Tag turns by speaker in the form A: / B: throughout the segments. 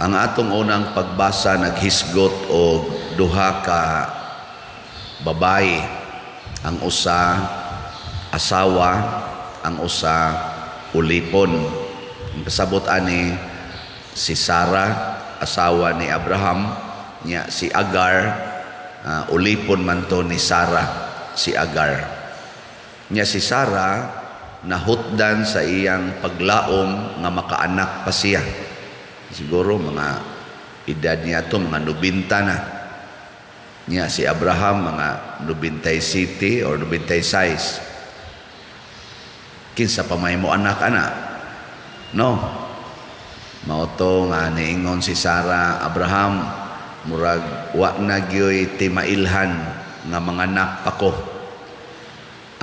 A: Ang atong unang pagbasa naghisgot og duha ka babae, ang usa asawa, ang usa ulipon. Ang kasabot ani si Sarah, asawa ni Abraham, nya si Agar, ulipon man to ni Sarah, si Agar. Nya si Sarah nahutdan sa iyang paglaom nga makaanak pa siya. Siguro mga edad niya to mga 90 na. Nya si Abraham mga 97 or 96. Kinsa pa may mo anak no? Mao to nga niingon si Sarah, Abraham, murag wa na gyoy timailhan nga manganak pa ko.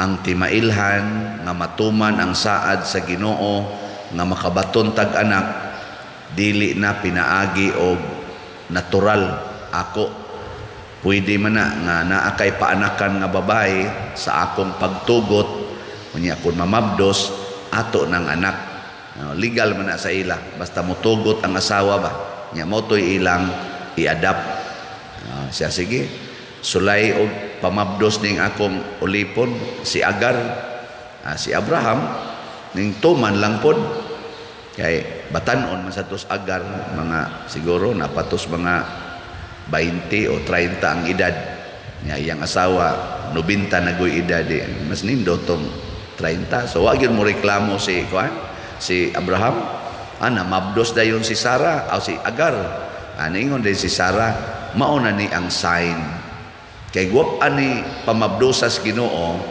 A: Ang timailhan nga matuman ang saad sa Ginoo nga makabaton tag anak, dili na pinaagi og natural ako. Pwede man na nga naa kay paanakan nga babae sa akong pagtugot, unya kun mamabdos ato ng anak. Legal man na sa ila, basta motugot ang asawa ba, nya mo to'y ilang i-adapt. Siya sige, sulay og pamabdos ning akong ulipon si Agar, si Abraham ning tuman lang pod. Kay batanon man sa tos Agar, mga siguro napatos mga 20 o 30 ang edad. Nya iyang asawa 90 na goy edad, mas nindo tong 30. So wa gyud mo reklamo si Abraham, mabdos dayon si Sarah o si Agar. Ingon din si Sarah, mauna ni ang sign. Kay guwap ani pamabdosas Ginoo,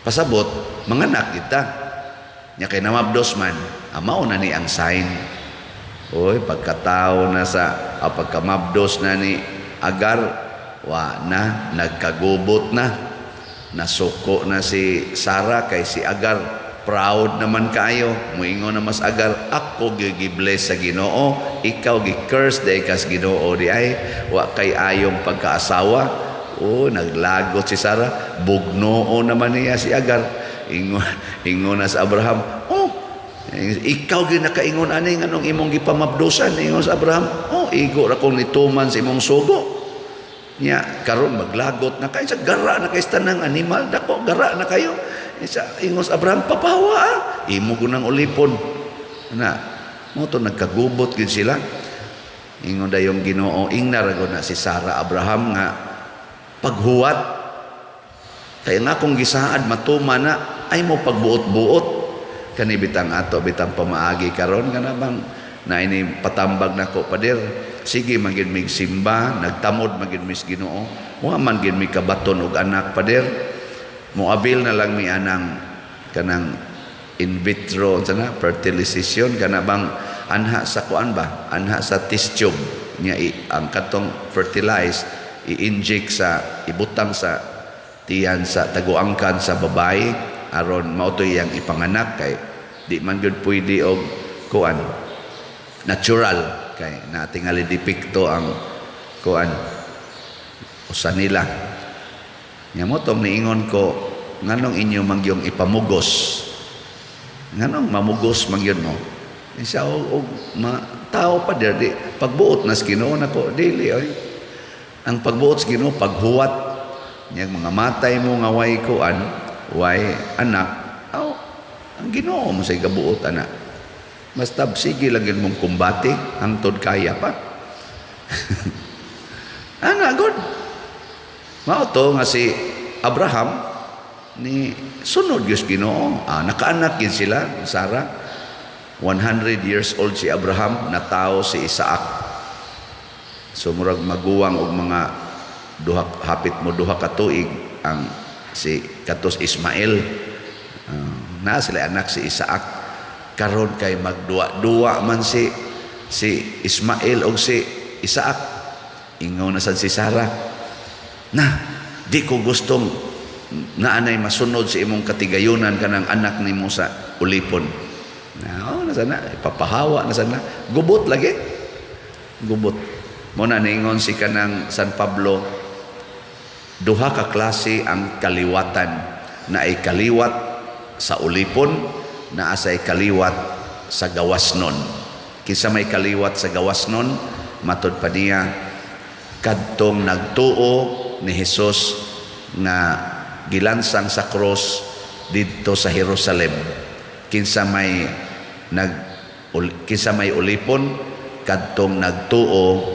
A: pasabot manganak kita. Nya kay namabdos man, mauna ni ang sign. Oy, pagkatao na sa pagkamabdos na ni Agar, wa na nagkagubot na. Nasuko na si Sarah kay si Agar proud naman kayo. Muingon na mas Agar, ako gibless sa Ginoo, ikaw gi-curse dahil kas Ginoo di ay wa kay ayong pagkaasawa. Naglagot si Sarah, bugnoo naman niya si Agar. Ingon na sa Abraham, ikaw ginakaingon ani nganong imong gipamabdosan. Ingon sa Abraham, igo ra kong nituman sa imong sugo. Nya karon maglagot na kay sa gara na kay tanang animal, dako gara na kayo. Ingon sa Abraham, papawa imo gunang ulipon na mo to nagkagubot gid sila. Ingon dayong Ginoo, ingna ra gud na si Sarah Abraham nga paghuwat kay nga akong gisaad matuman na ay mo pagbuot-buot kani bitang ato bitang pamaagi karon nga bang na ini patambag nako pader. Sige man gid mig simba, nagtamod man gid mis Ginoo, wa man gid mi kabaton og anak pader. Moabil na lang mi anang kanang in vitro sana fertilization kana bang anha sa kuan ba, anha sa test tube nya ang katong fertilize i-inject sa ibutang sa tiyan sa taguangkan sa babae aron mao to iyang ipanganak. Kay di man gyud pwede og kuan natural, kay natingali depikto ang kuan usa nila. Nya mo tong niingon ko, nganong inyo mangyong ipamugos, nganong mamugos mangyon mo isa og tao pa di pagbuot nas Ginoo nako dili oy. Ang pagbuot sa Ginoo paghuwat nya mga matay mo nga way kuan way anak, ang Ginoo mo say gabuot anak. Basta sige lang mong kumbati hangtod kaya pa. God mao to nga si Abraham ni sunod Diyos Ginoo. Nakaanak gid sila, Sarah. 100 years old si Abraham, natao si Isaac. So murag maguwang og mga hapit mo duha ka tuig ang si katos Ismael. Na sila anak si Isaac. Karon kay magduwa-duwa man si Ismael og si Isaac. Ingon na sad si Sarah, na di ko gustong naanay masunod sa imong katigayunan kanang anak nimo sa ulipon. Na sana ipapahawa na sana, gubot lagi, gubot mo na niingon si kanang San Pablo, duha ka klase ang kaliwatan, na ay kaliwat sa ulipon, na asay kaliwat sa gawasnon. Kinsa may kaliwat sa gawasnon, matud pa niya, kadtong nagtuo ni Jesus nga gilansang sa cross dito sa Jerusalem. Kinsa may ulipon kadtong nagtuo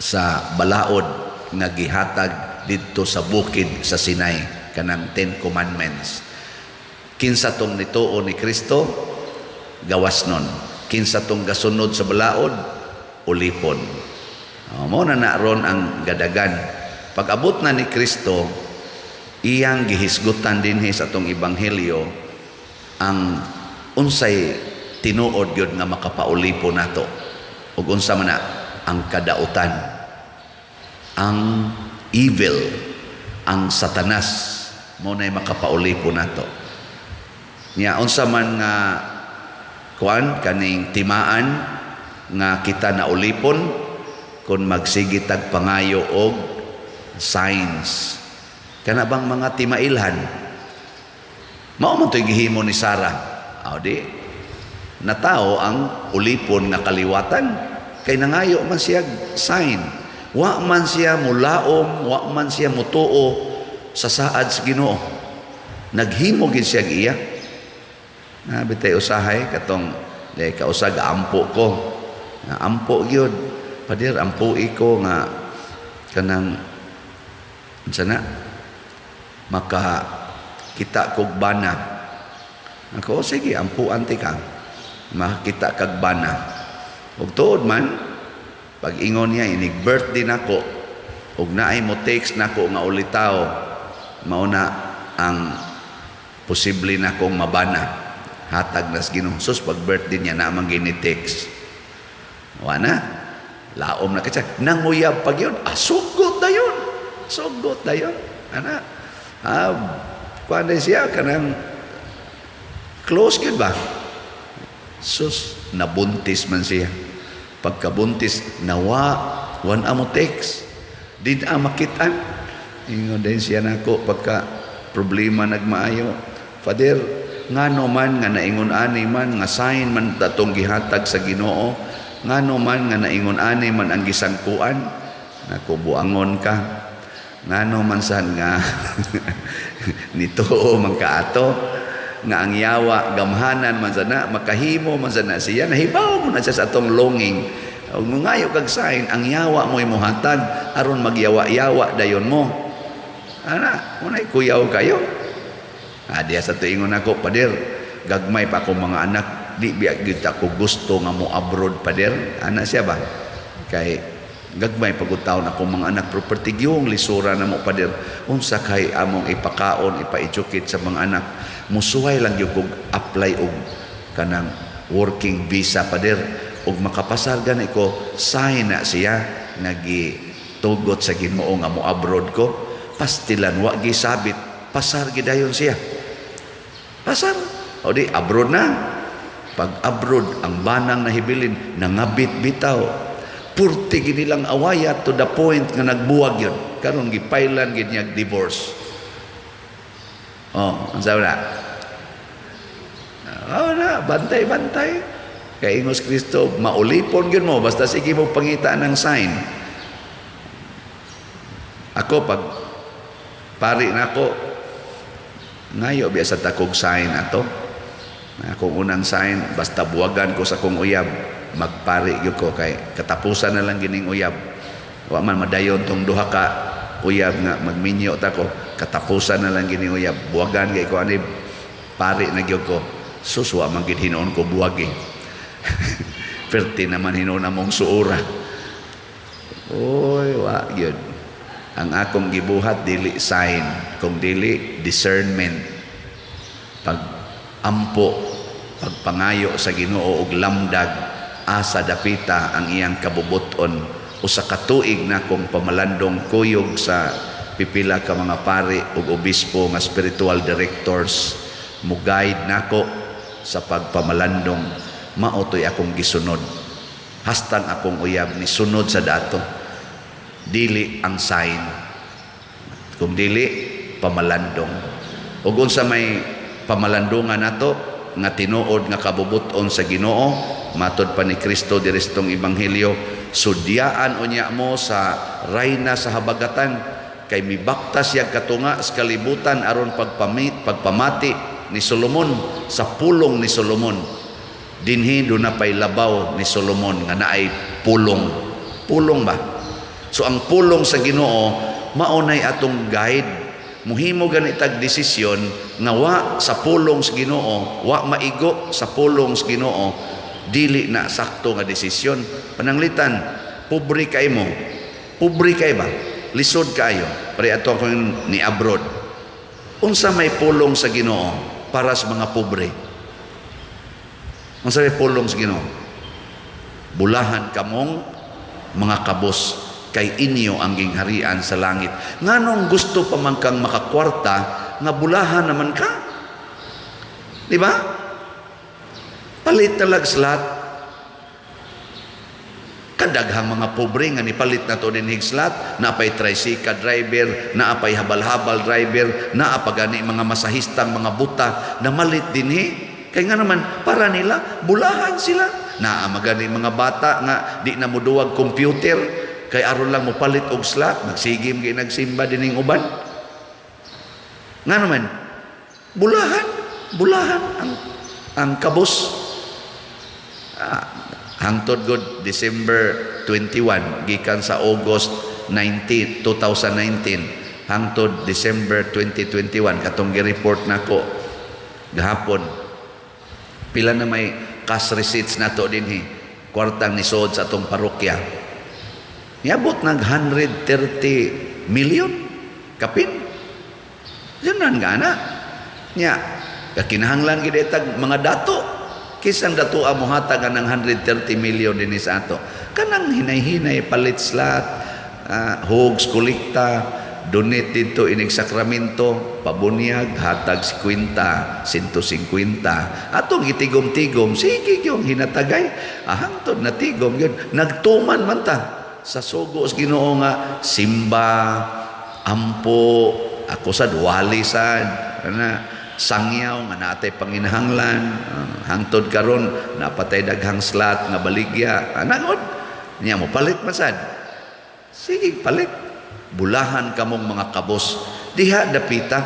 A: sa balaod nga gihatag dito sa bukid sa Sinai, kanang 10 Commandments. Kinsa tong nituo ni Kristo, gawasnon. Kinsa tong gasunod sa balaod, ulipon. Mao na naron ang gadagan. Pag abot na ni Kristo, iyang gihisgutan dinhi sa atong ebanghelyo ang unsay tinuod gyud nga makapaulipon nato, ug unsa man na ang kadautan, ang evil, ang satanas, mo na'y makapaulipon nato. Nya unsa man nga kuan kaning timaan nga kita naulipon kung magsigit tag pangayo og signs. Kana bang mga timailhan? Mao man to'y gihimo ni Sarah. Di natao ang ulipon nga kaliwatan kay nangayo man siya sign. Wa man siya mulaom, wa man siya mutuo sa saad sa Ginoo. Naghimo gid siya iya. Bitay usahay katong kausag ampo ko. Nga ampo gyud. Padir ampo iko nga kanang sana maka kita kog bana. Ako sige ampo anti ka. Makita kag bana. Ug tuod man pag ingon niya inig birthday nako ug naay mo text nako nga ulitaw, mao na ang posible nakong mabana. Hatag nas Ginoo sus pag birthday niya namang gini-text. Wa na. Laom na katsa. Nanguyab pag yun. Sugot na yun. Sugot na yun. Ana. Kuan siya kanang close yun ba? Sus, nabuntis man siya. Pagkabuntis, wan amo text. Di na makitan. Ingon din siya nako pagka problema nagmaayo. Father, ngano man nga naingon ani man nga sign man tatong gihatag sa Ginoo, ngano man nga naingon ani man ang gisangkuan, nako buangon ka. Ngano man san nga nituo man kaato nga ang yawa gamhanan man sana makahimo man sana siya nahibaw mo na siya sa atong longing. Ug ngayo kag sign ang yawa mo imuhatag aron magyawa-yawa dayon mo. Ana, unay kuyaw kayo. Diya sa tuingon ako, pader, gagmay pa akong mga anak, di biya gyud ako gusto nga mo abroad, pader. Ana siya ba? Kay gagmay pagutaw na akong mga anak, pero pertigyong lisura na mo, pader. Unsa kay among ipakaon, ipa-educate sa mga anak. Musuway lang yung kong apply og kanang working visa, pader. Ug makapasar gani ko, sign na siya, nagitugot sa Ginoo nga mo abroad ko. Pastilan, wa gisabit, pasar gidayon siya. Pasar. O di, abroad na. Pag abroad, ang banang nahibilin, nangabit bitaw. Purti ginilang awaya to the point nga nagbuwag yun. Karon gipailan gid niya divorce. Ang sabi na. Na, bantay-bantay. Kay Ingos Kristo, maulipon yun mo. Basta sige mo pangita ng sign. Ako, pag pari na ako, ngayo biya sa takog sign ato. Akong unang sign, basta buwagan ko sa kong uyab, magpari yun ko kay katapusan na lang gining uyab. Wa man madayon tong duha ka uyab nga magminyo ta ko, katapusan na lang gining uyab. Buwagan kay ko ani pari na gyud ko. Suswa man gid hinuon ko buwagi. Perti naman hinuon among suura. Oy, wa gyud. Ang akong gibuhat dili sign, kung dili discernment. Pag ampo, pagpangayo sa Ginoo og lamdag, asa dapita ang iyang kabubuton. Usa ka tuig na kong pamalandong kuyog sa pipila ka mga pari ug obispo nga spiritual directors, mo guide nako sa pagpamalandong. Maotoy akong gisunod. Hastang akong uyab ni sunod sa dato. Dili ang sign, kung dili pamalandong. Ug unsa may pamalandongan nato nga tinuod nga kabubuton sa Ginoo, matod pa ni Kristo diri sa tong ebanghelyo, sudyaan unya mo sa rayna sa habagatan, kay mibaktas siya katunga sa kalibutan aron pagpamati ni Solomon sa pulong ni Solomon. Dinhi do na pay labaw ni Solomon nga naay pulong. Pulong ba? So ang pulong sa Ginoo maunay atong guide. Muhimo ganitag desisyon nga wa sa pulong sa Ginoo, wa maigo sa pulong sa Ginoo, dili na sakto nga desisyon. Pananglitan, pobre kay mo. Pobre kay ba? Lisod kayo. Pare ato ako ni abroad. Unsa may pulong sa Ginoo para sa mga pobre? Unsa may pulong sa Ginoo? Bulahan kamong mga kabos, kay inyo ang gingharian sa langit. Nganong gusto pa man kang makakwarta, nga bulahan naman ka? Di ba? Palit talag slat. Kadaghang mga pobre nga nipalit na to din higslat, naapay tricycle driver, naapay habal-habal driver, naapagani mga masahistang mga buta, na malit din kaya nga naman, para nila, bulahan sila. Naamagani mga bata nga, di na muduwag computer, kay aron lang mo palit og slot, nagsigim kay nagsimba dining uban. Nga naman, bulahan ang kabos. Hangtod god December 21 gikan sa August 2019 hangtod December 2021 katong gi-report nako gahapon. Pila na may cash receipts nato dinhi, kwartang nisod sa atong parokya. Niabot nag 130 million kapin. Diyan nga na. Nya, kakinahanglan gid itag mga dato. Kisang dato mo hatag ng 130 million din sa ato. Kanang hinay-hinay palit slot, hogs kolekta, donate dito inig sakramento, pabunyag hatag 50, 150. Atong itigom-tigom, sige yung hinatagay. Hangtod na tigom yun. Nagtuman man ta sa sugo sa Ginoo nga simba, ampo, ako sad wali sad, kana sangyaw nga natay panginahanglan, hangtod karon napatay daghang slot nga baligya. Anangod niya mo palit masad. Sige palit. Bulahan kamong mga kabos. Diha dapita.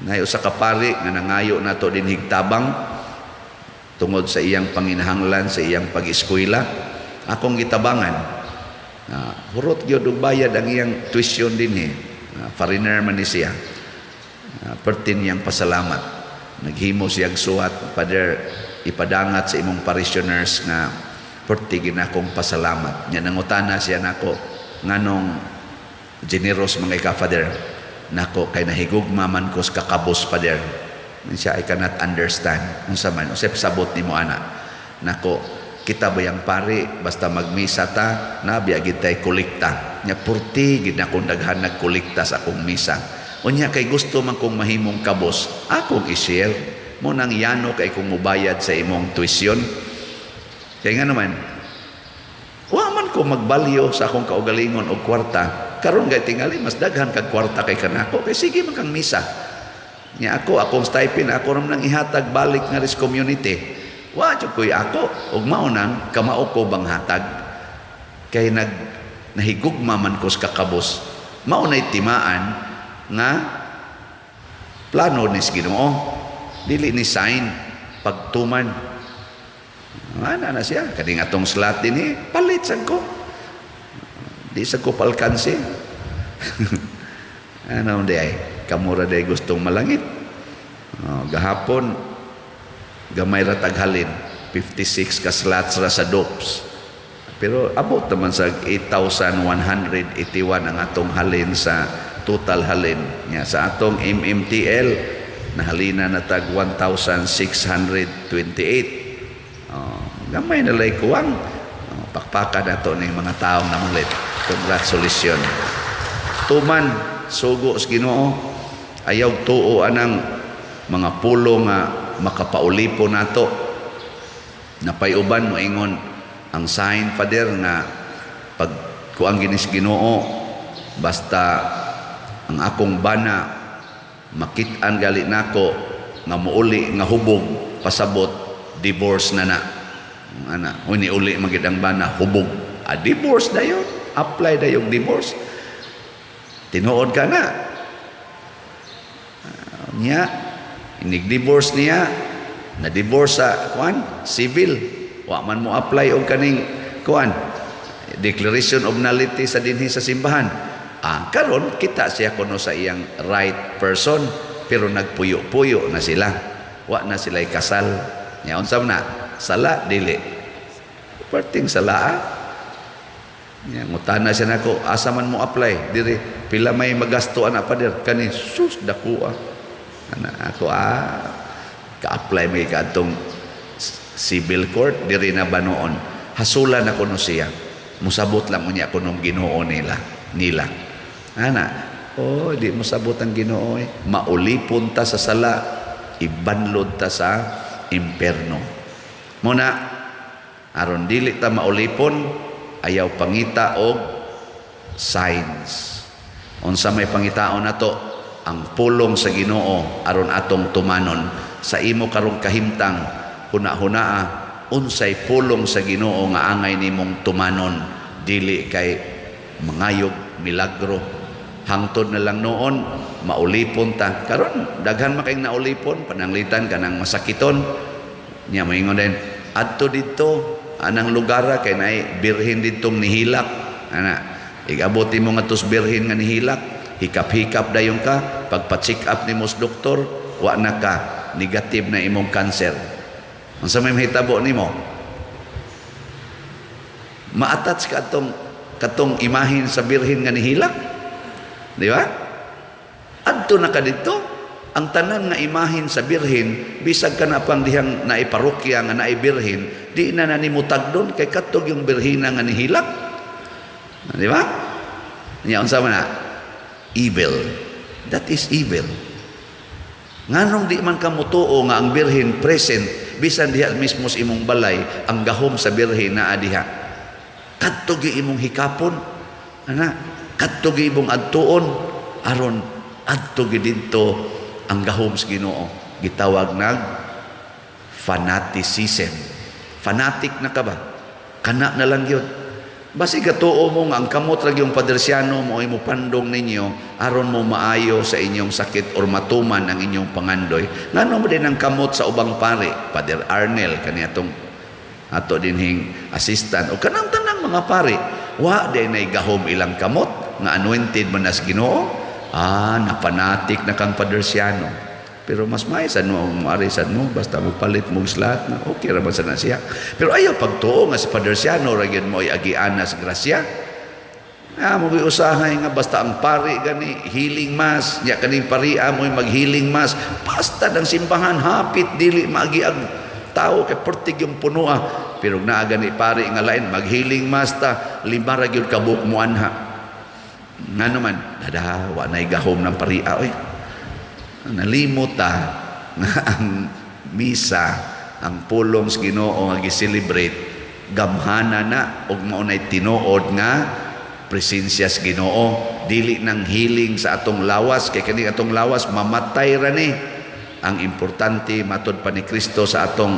A: Ngayo sa kapari nga nangayo nato din higtabang tungod sa iyang panginahanglan, sa iyang pag-eskwela. Akong gitabangan, hurot gyud og bayad ang iyang tuition din foreigner man ni siya. Pertin niyang pasalamat. Naghimo siyang suwat, Father, ipadangat sa imong parishioners nga perti ginakong pasalamat. Nya nangutana siya nako, nganong generous mga ka, Father, nako kay nahigugma man ko sa kakabos, Father. Siya, I cannot understand. Unsa man, usep sabot nimo ana. Nako, kita bayang pari basta magmisa ta nabiya gid tay kolekta nya purti gid na kung daghan nagkolekta sa akong misa unya kay gusto man kong mahimong kabos akong i-share mo nang yano kay kung mubayad sa imong tuition kay nga naman wa man ko magbalyo sa akong kaugalingon og kwarta karon gay tingali mas daghan kag kwarta kay kanako kay sige man kang misa nya akong stipend ako ram nang ihatag balik nga ris community. Wa jud koy ako ug mao nang kamao ko bang hatag kay nahigugma man ko sa kakabos mao nay timaan nga plano ni Ginoo dili ni sign pagtuman ana na siya kading atong slot din palit sad ko di sa ko palkansi ano di ay kamura day gustong malangit gahapon gamay ra taghalin 56 ka slots ra sa DOPS pero abot naman sa 8,181 ang atong halin sa total halin nya sa atong MMTL nahalina na tag 1,628 gamay na lay kuwang pakpaka nato ning mga taong namalit. Congratulations tuman sugo sa Ginoo ayaw tuo anang mga pulo nga makapaulipo nato napayuban mo ingon ang sign, Father, nga pag kuang ginis Ginoo basta ang akong bana makit-an gali nako nga muuli nga hubog pasabot divorce na. Uni-uli magid ang bana, hubog. Divorce na yun. Apply na yung divorce. Tinuod ka na. Niya, inig-divorce niya, na-divorce sa, civil. Wa man mo apply og kaning, declaration of nullity sa dinhi sa simbahan. Karon kita siya kuno sa iyang right person, pero nagpuyo-puyo na sila. Wa na sila'y kasal. Nya unsa na? Sala dili. Perting sala. Nya ngutana siya nako, asa man mo apply? Diri pila may magastuan pa dir kani sus dako ako ka-apply may kadtong civil court diri na banoon. Hasulan ako no siya. Musabot lang mo niya kuno Ginoo nila. Di mo sabot ang Ginoo. Maulipon ta sa sala, ibanlod ta sa imperno. Muna, aron dili ta maulipon, ayaw pangita og signs. Unsa may pangitaon nato, ang pulong sa Ginoo aron atong tumanon sa imo karong kahimtang huna-hunaa unsay pulong sa Ginoo nga angay nimong tumanon, dili kay mangayog milagro. Hangtod na lang noon maulipon ta. Karon daghan man kay naulipon, pananglitan kanang masakiton. Nya moingon din adto didto anang lugar kay naay birhen didtong nihilak. Igabot mo nga tus birhen nga nihilak, hikap-hikap dayon ka, pagpa-check up nimo sa doktor, wa na ka, negative na imong cancer. Unsa may mahitabo nimo? Ma-attach ka katong imahin sa birhen nga nihilak. Di ba? Adto na ka dito, ang tanan nga imahin sa birhen, bisag ka na pang dihang naiparokya nga naibirhen, di na nimo tagdon kay katog yung birhina nga nihilak. Di ba? Nya unsa man na? Evil. That is evil. Nganong di man ka mutuo nga ang birhen present, bisan diha mismo sa imong balay, ang gahom sa birhen na diha. Katog imong hikapon, katog imong adtuon, aron adtog didto ang gahom sa Ginoo. Gitawag nag fanaticism. Fanatic na ka ba? Kana na lang yun. Basi gatuo mo nga ang kamot ra yung padersyano mo imo pandong ninyo aron mo maayo sa inyong sakit or matuman ang inyong pangandoy. Ngano mo din ang kamot sa ubang pare, Father Arnel kaniadtong ato dinhing assistant o kanang tanang mga pare, wa day nay gahom ilang kamot nga anointed man as Ginoo. Napanatik na kang padersyano. Pero mas maisan mo ang marisan mo, basta mo palit mo slat na okay raman sa siya. Pero ayaw pagtuo nga si padersyano ragyan mo ay agiana sa grasya. Mo usahay nga basta ang pari gani healing mass, nya kaning paria mo mag-healing mass, basta ng simbahan hapit dili maagiag tao kay pertig yung punua. Pero naa gani pari nga lain mag-healing mass ta lima ra gyud ka buok mo anha. Nga naman, wa na'y gahom ng paria. Nalimot nga ang misa, ang pulong sa Ginoo nga gi-celebrate, gamhana na, o maunay tinuod nga, presensya sa Ginoo. Dili ng healing sa atong lawas, kay kani atong lawas, mamatay ra ni. Ang importante, matod pa ni Kristo sa atong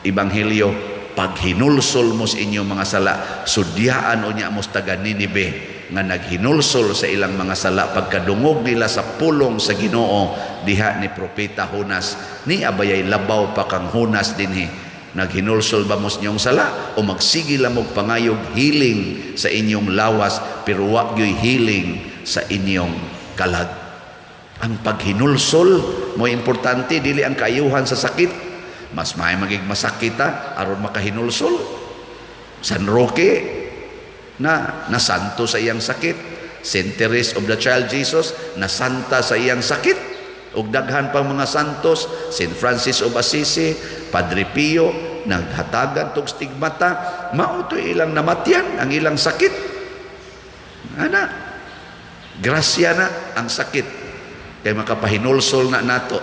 A: Ebanghelyo, pag hinulsol mo sa inyong mga sala, sudyaan o niya mo sa taga Ninibe, nga naghinulsol sa ilang mga sala pagkadungog nila sa pulong sa Ginoo diha ni propeta Jonas ni abayay labaw pa kang Jonas dinhi. Naghinulsol ba mo sa inyong sala o magsige lamog pangayog healing sa inyong lawas pero wa gyoy healing sa inyong kalag. Ang paghinulsol mo importante, dili ang kaayuhan sa sakit. Mas may magig masakit aron makahinulsol. San Roque na nasanto sa iyang sakit. Saint Teresa of the Child Jesus nasanta sa iyang sakit. Ug daghan pang mga santos, Saint Francis of Assisi, Padre Pio, naghatagan tog stigmata, mao to ilang namatyan ang ilang sakit. Grasya na ang sakit kay makapahinulsol na nato.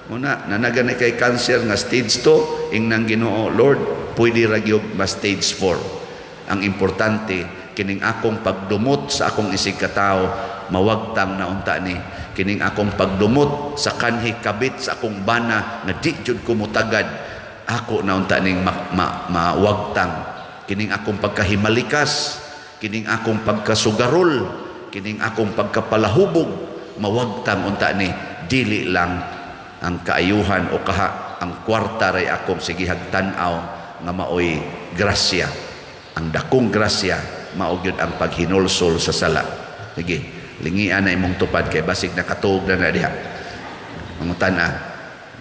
A: Muna nanagani kay cancer nga stage 2 ingnan Ginoo, Lord, pwede ra gyud mas stage 4. Ang importante kining akong pagdumot sa akong isig katao mawagtang na unta ni, kining akong pagdumot sa kanhi kabit sa akong bana nga di jud ko mutagad ako na unta ning mawagtang kining akong pagkahimalikas, kining akong pagkasugarol, kining akong pagkapalahubog, mawagtang unta ni dili lang ang kaayuhan o ang kwarta ray akong sige hagtan-aw nga maoy grasya. Ang dakong grasya mao gyud ang paghinulsol sa sala. Sige, lingian na imong tupad kay basig nakatuog na diha. Mangutan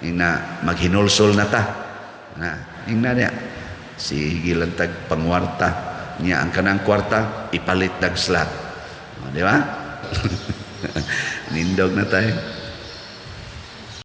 A: ina maghinulsol na ta. Ingna niya. Sige lang tag pangwarta niya ang kanang kwarta ipalit dag slot. Di ba? Nindog na tayo.